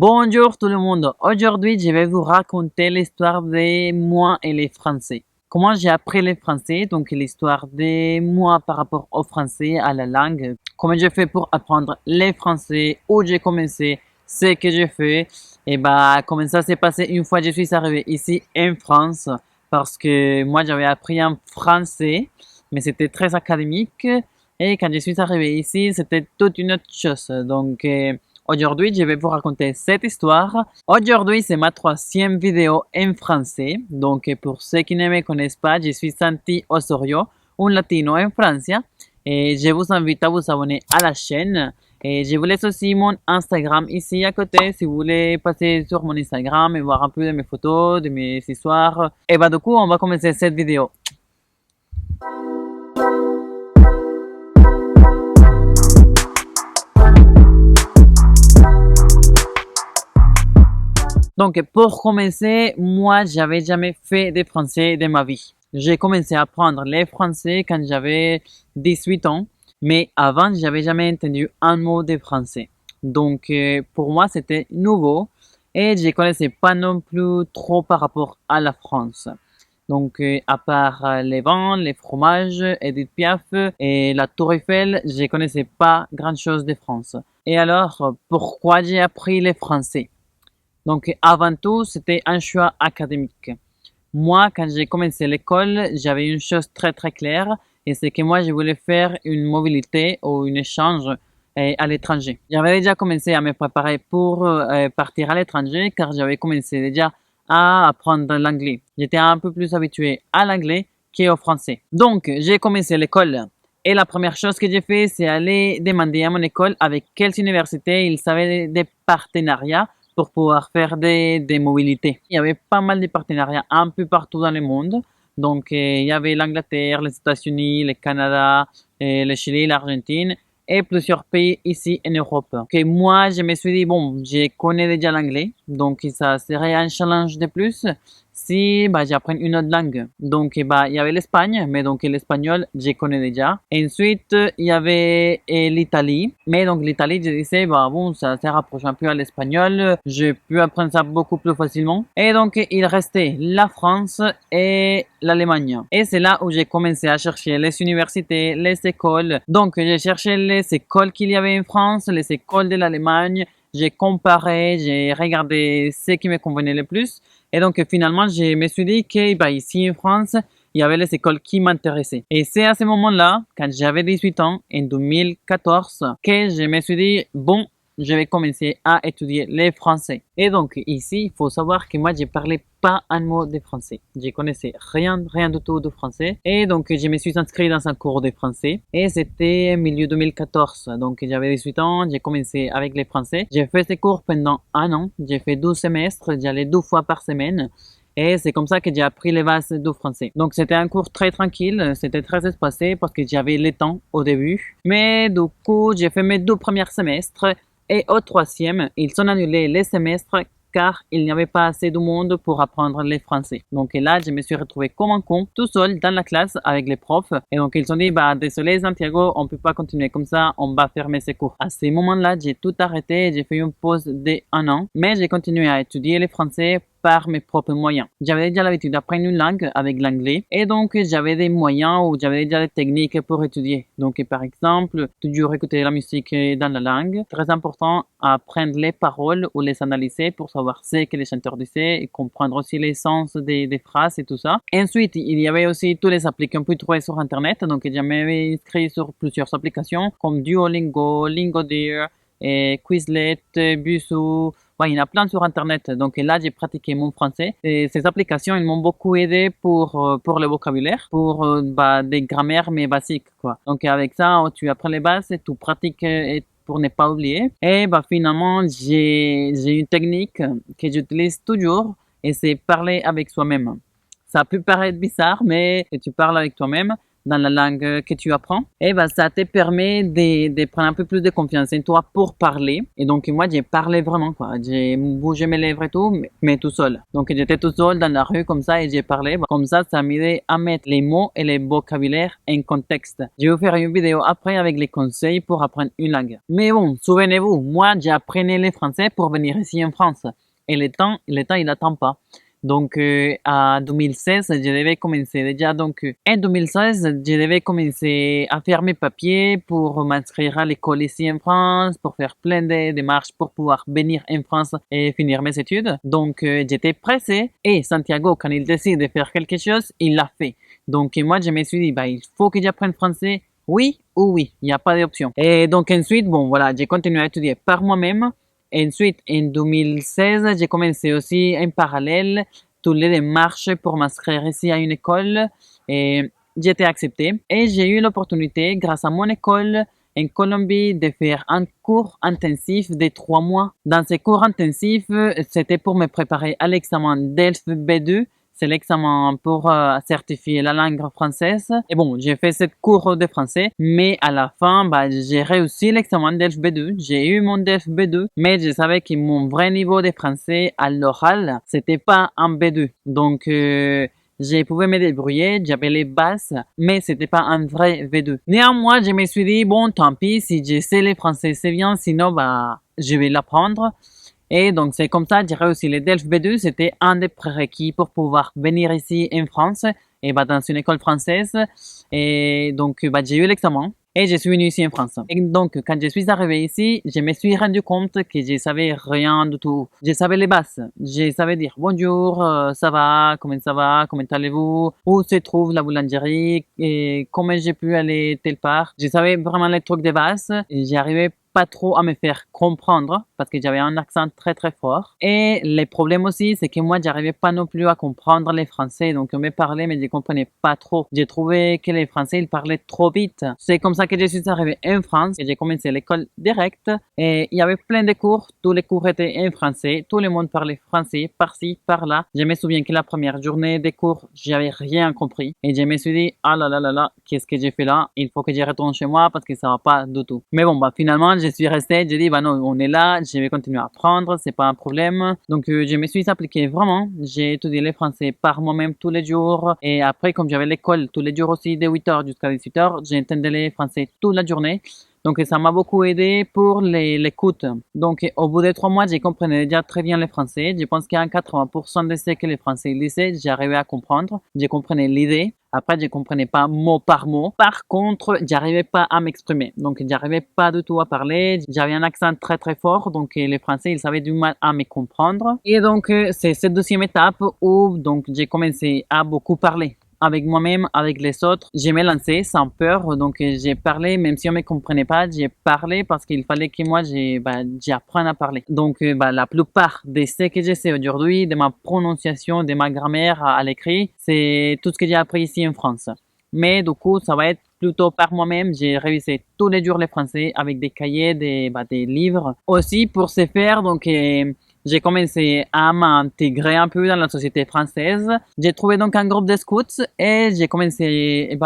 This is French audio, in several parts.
Bonjour tout le monde. Aujourd'hui, je vais vous raconter l'histoire de moi et les Français. Comment j'ai appris le français, donc l'histoire de moi par rapport au français, à la langue. Comment j'ai fait pour apprendre les français, où j'ai commencé, ce que j'ai fait. Et comment ça s'est passé une fois que je suis arrivé ici en France. Parce que moi, j'avais appris en français, mais c'était très académique. Et quand je suis arrivé ici, c'était toute une autre chose. Aujourd'hui, je vais vous raconter cette histoire. Aujourd'hui, c'est ma troisième vidéo en français. Donc, pour ceux qui ne me connaissent pas, je suis Santi Osorio, un latino en France. Et je vous invite à vous abonner à la chaîne. Et je vous laisse aussi mon Instagram ici à côté si vous voulez passer sur mon Instagram et voir un peu de mes photos, de mes histoires. Et du coup, on va commencer cette vidéo. Donc, pour commencer, moi, j'avais jamais fait de français de ma vie. J'ai commencé à apprendre les français quand j'avais 18 ans, mais avant, j'avais jamais entendu un mot de français. Pour moi, c'était nouveau et je connaissais pas non plus trop par rapport à la France. À part les vins, les fromages, Edith Piaf et la Tour Eiffel, je connaissais pas grand chose de France. Et alors, pourquoi j'ai appris les français? Donc, avant tout, c'était un choix académique. Moi, quand j'ai commencé l'école, j'avais une chose très très claire et c'est que moi, je voulais faire une mobilité ou un échange à l'étranger. J'avais déjà commencé à me préparer pour partir à l'étranger car j'avais commencé déjà à apprendre l'anglais. J'étais un peu plus habitué à l'anglais qu'au français. Donc, j'ai commencé l'école et la première chose que j'ai fait, c'est aller demander à mon école avec quelles universités ils avaient des partenariats pour pouvoir faire des mobilités. Il y avait pas mal de partenariats un peu partout dans le monde. Il y avait l'Angleterre, les États-Unis, le Canada, le Chili, l'Argentine et plusieurs pays ici en Europe. Moi, je me suis dit, bon, je connais déjà l'anglais, donc ça serait un challenge de plus si j'apprends une autre langue. Il y avait l'Espagne, mais donc l'espagnol, je connais déjà. Ensuite, il y avait l'Italie, mais donc l'Italie, je disais, bon, ça se rapproche un peu à l'espagnol, je peux apprendre ça beaucoup plus facilement. Et donc, il restait la France et l'Allemagne. Et c'est là où j'ai commencé à chercher les universités, les écoles. Donc, j'ai cherché les écoles qu'il y avait en France, les écoles de l'Allemagne. J'ai comparé, j'ai regardé ce qui me convenait le plus. Et donc, finalement, je me suis dit que ici en France, il y avait les écoles qui m'intéressaient. Et c'est à ce moment-là, quand j'avais 18 ans, en 2014, que je me suis dit, bon, je vais commencer à étudier les français. Et donc, ici, il faut savoir que moi, je parlais pas un mot de français. Je connaissais rien du tout de français. Et donc, je me suis inscrit dans un cours de français. Et c'était milieu 2014. Donc, j'avais 18 ans, j'ai commencé avec les français. J'ai fait ces cours pendant un an. J'ai fait 12 semestres. J'allais 2 fois par semaine. Et c'est comme ça que j'ai appris les bases du français. Donc c'était un cours très tranquille, c'était très espacé parce que j'avais le temps au début. Mais du coup, j'ai fait mes 2 premiers semestres et au troisième, ils ont annulé les semestres car il n'y avait pas assez de monde pour apprendre le français. Donc là, je me suis retrouvé comme un con, tout seul dans la classe avec les profs. Et donc ils ont dit, désolé Santiago, on peut pas continuer comme ça, on va fermer ces cours. À ce moment-là, j'ai tout arrêté, j'ai fait une pause d'1 an, mais j'ai continué à étudier le français par mes propres moyens. J'avais déjà l'habitude d'apprendre une langue avec l'anglais et donc j'avais des moyens ou j'avais déjà des techniques pour étudier. Donc par exemple, toujours écouter la musique dans la langue. Très important, apprendre les paroles ou les analyser pour savoir ce que les chanteurs disaient et comprendre aussi les sens des phrases et tout ça. Ensuite, il y avait aussi toutes les applications qu'on peut trouver sur internet. Donc je m'avais inscrit sur plusieurs applications comme Duolingo, Lingodeer, et Quizlet, Busuu. Il y en a plein sur internet. Donc là, j'ai pratiqué mon français. Et ces applications, ils m'ont beaucoup aidé pour le vocabulaire, pour des grammaires mais basiques, quoi. Donc avec ça, tu apprends les bases et tu pratiques pour ne pas oublier. Et finalement, j'ai une technique que j'utilise toujours et c'est parler avec soi-même. Ça peut paraître bizarre, mais tu parles avec toi-même. dans la langue que tu apprends. Et bah, ça te permet de prendre un peu plus de confiance en toi pour parler. Et donc, moi, j'ai parlé vraiment, quoi. J'ai bougé mes lèvres et tout, mais tout seul. Donc, j'étais tout seul dans la rue comme ça et j'ai parlé. Comme ça m'aidait à mettre les mots et les vocabulaires en contexte. Je vais vous faire une vidéo après avec les conseils pour apprendre une langue. Mais bon, souvenez-vous, moi, j'apprenais le français pour venir ici en France. Et le temps, il n'attend pas. Donc, en 2016, je devais commencer déjà. Donc, en 2016, je devais commencer à faire mes papiers pour m'inscrire à l'école ici en France, pour faire plein de démarches pour pouvoir venir en France et finir mes études. Donc, j'étais pressé. Et Santiago, quand il décide de faire quelque chose, il l'a fait. Donc, moi, je me suis dit, bah, il faut que j'apprenne français. Oui ou oui, il n'y a pas d'option. Et donc, ensuite, bon, voilà, j'ai continué à étudier par moi-même. Ensuite, en 2016, j'ai commencé aussi en parallèle toutes les démarches pour m'inscrire ici à une école et j'ai été accepté. Et j'ai eu l'opportunité, grâce à mon école en Colombie, de faire un cours intensif de 3 mois. Dans ces cours intensifs, c'était pour me préparer à l'examen DELF B2. C'est l'examen pour certifier la langue française. Et bon, j'ai fait cette cours de français, mais à la fin, bah, j'ai réussi l'examen DELF B2. J'ai eu mon DELF B2, mais je savais que mon vrai niveau de français à l'oral, c'était pas un B2. Donc, je pouvais me débrouiller, j'avais les bases, mais c'était pas un vrai V2. Néanmoins, je me suis dit, bon, tant pis, si je sais le français, c'est bien, sinon, bah, je vais l'apprendre. Et donc, c'est comme ça, je dirais aussi, le DELF B2, c'était un des prérequis pour pouvoir venir ici en France, et bah, dans une école française. Et donc, bah, j'ai eu l'examen. Et je suis venu ici en France. Et donc, quand je suis arrivé ici, je me suis rendu compte que je savais rien du tout. Je savais les bases. Je savais dire bonjour, ça va, comment allez-vous, où se trouve la boulangerie, et comment j'ai pu aller telle part. Je savais vraiment les trucs de base. J'arrivais pas trop à me faire comprendre parce que j'avais un accent très très fort. Et le problème aussi, c'est que moi, j'arrivais pas non plus à comprendre les Français. Donc, on me parlait, mais je comprenais pas trop. J'ai trouvé que les Français, ils parlaient trop vite. C'est comme ça que je suis arrivé en France et j'ai commencé l'école directe. Et il y avait plein de cours. Tous les cours étaient en français. Tout le monde parlait français par-ci, par-là. Je me souviens que la première journée des cours, j'avais rien compris. Et je me suis dit, ah là là là là, qu'est-ce que j'ai fait là? Il faut que je retourne chez moi parce que ça va pas du tout. Mais bon, bah, finalement, je suis resté, j'ai dit, bah non, on est là, je vais continuer à apprendre, c'est pas un problème. Donc, je me suis appliqué vraiment. J'ai étudié le français par moi-même tous les jours. Et après, comme j'avais l'école tous les jours aussi, de 8h jusqu'à 18h, j'entendais le français toute la journée. Donc, ça m'a beaucoup aidé pour l'écoute. Donc, au bout de 3 mois, j'ai compris déjà très bien le français. Je pense qu'à 80% de ce que les Français disaient, j'arrivais à comprendre. Je comprenais l'idée. Après, je comprenais pas mot par mot. Par contre, j'arrivais pas à m'exprimer. Donc, j'arrivais pas du tout à parler. J'avais un accent très très fort. Donc, les Français, ils avaient du mal à me comprendre. Et donc, c'est cette deuxième étape où, donc, j'ai commencé à beaucoup parler avec moi-même, avec les autres. J'ai me lancé sans peur, donc j'ai parlé, même si on me comprenait pas, j'ai parlé parce qu'il fallait que moi j'apprenne à parler. Donc la plupart de ce que je sais aujourd'hui, de ma prononciation, de ma grammaire à l'écrit, c'est tout ce que j'ai appris ici en France. Mais du coup, ça va être plutôt par moi-même. J'ai révisé tous les jours le français avec des cahiers, des livres. Aussi, pour ce faire, donc j'ai commencé à m'intégrer un peu dans la société française. J'ai trouvé donc un groupe de scouts et j'ai commencé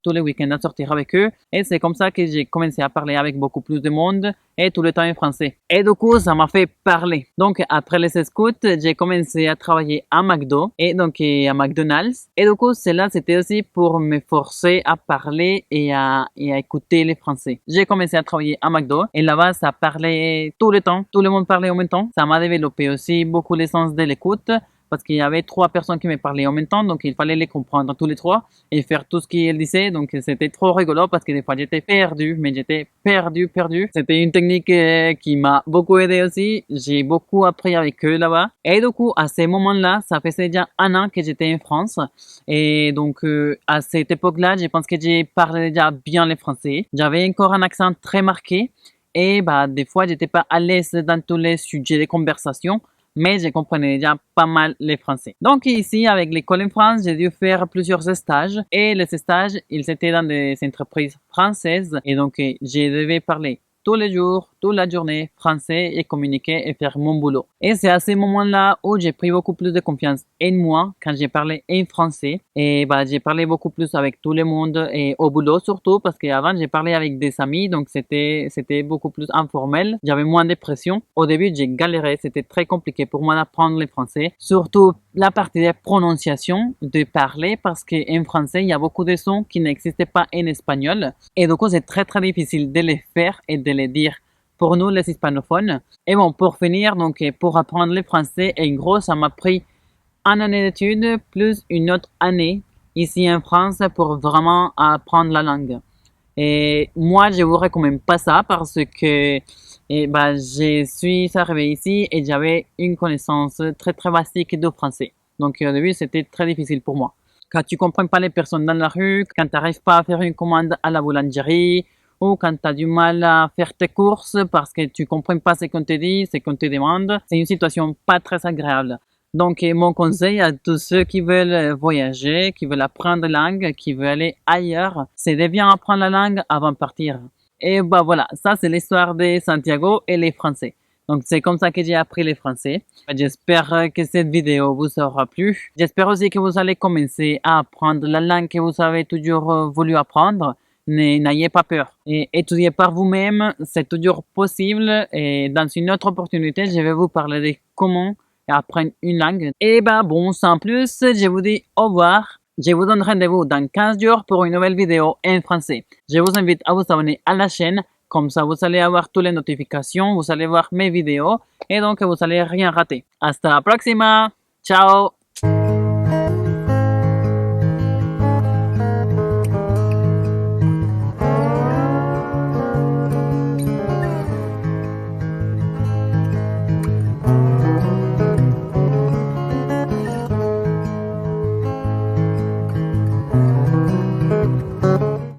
tous les week-ends à sortir avec eux. Et c'est comme ça que j'ai commencé à parler avec beaucoup plus de monde et tout le temps en français. Et du coup, ça m'a fait parler. Donc, après les scouts, j'ai commencé à travailler à McDo et donc à McDonald's. Et du coup, cela, c'était aussi pour me forcer à parler et à écouter les français. J'ai commencé à travailler à McDo et là-bas, ça parlait tout le temps. Tout le monde parlait en même temps. Ça m'a développé aussi beaucoup l'essence de l'écoute parce qu'il y avait 3 personnes qui me parlaient en même temps, donc il fallait les comprendre tous les 3 et faire tout ce qu'ils disaient. Donc c'était trop rigolo parce que des fois j'étais perdu, mais j'étais perdu. C'était une technique qui m'a beaucoup aidé aussi. J'ai beaucoup appris avec eux là-bas. Et du coup, à ce moment-là, ça faisait déjà 1 an que j'étais en France. Et donc à cette époque-là, je pense que j'ai parlé déjà bien le français. J'avais encore un accent très marqué. Et des fois, j'étais pas à l'aise dans tous les sujets de conversation, mais je comprenais déjà pas mal les français. Donc ici, avec l'école en France, j'ai dû faire plusieurs stages. Et les stages, ils étaient dans des entreprises françaises. Et donc, je devais parler tous les jours, toute la journée français et communiquer et faire mon boulot. Et c'est à ce moment-là où j'ai pris beaucoup plus de confiance en moi quand j'ai parlé en français. Et bah, j'ai parlé beaucoup plus avec tout le monde et au boulot surtout parce qu'avant j'ai parlé avec des amis donc c'était beaucoup plus informel. J'avais moins de pression. Au début j'ai galéré, c'était très compliqué pour moi d'apprendre le français. Surtout la partie de prononciation, de parler parce qu'en français il y a beaucoup de sons qui n'existaient pas en espagnol. Et du coup c'est très difficile de les faire et de les dire pour nous les hispanophones. Et bon, pour finir, donc pour apprendre le français, en gros, ça m'a pris une année d'études plus une autre année ici en France pour vraiment apprendre la langue. Et moi, je vous recommande pas ça parce que bah, je suis arrivé ici et j'avais une connaissance très basique de français. Donc au début, c'était très difficile pour moi. Quand tu comprends pas les personnes dans la rue, quand tu n'arrives pas à faire une commande à la boulangerie, ou quand tu as du mal à faire tes courses parce que tu comprends pas ce qu'on te dit, ce qu'on te demande, c'est une situation pas très agréable. Donc, mon conseil à tous ceux qui veulent voyager, qui veulent apprendre la langue, qui veulent aller ailleurs, c'est de bien apprendre la langue avant de partir. Et bah voilà, ça c'est l'histoire de Santiago et les Français. Donc c'est comme ça que j'ai appris le français. J'espère que cette vidéo vous aura plu. J'espère aussi que vous allez commencer à apprendre la langue que vous avez toujours voulu apprendre. N'ayez pas peur. Et étudiez par vous-même, c'est toujours possible. Et dans une autre opportunité, je vais vous parler de comment apprendre une langue. Et bah bon, sans plus, je vous dis au revoir. Je vous donne rendez-vous dans 15 jours pour une nouvelle vidéo en français. Je vous invite à vous abonner à la chaîne. Comme ça, vous allez avoir toutes les notifications, vous allez voir mes vidéos et donc vous allez rien rater. Hasta la próxima. Ciao.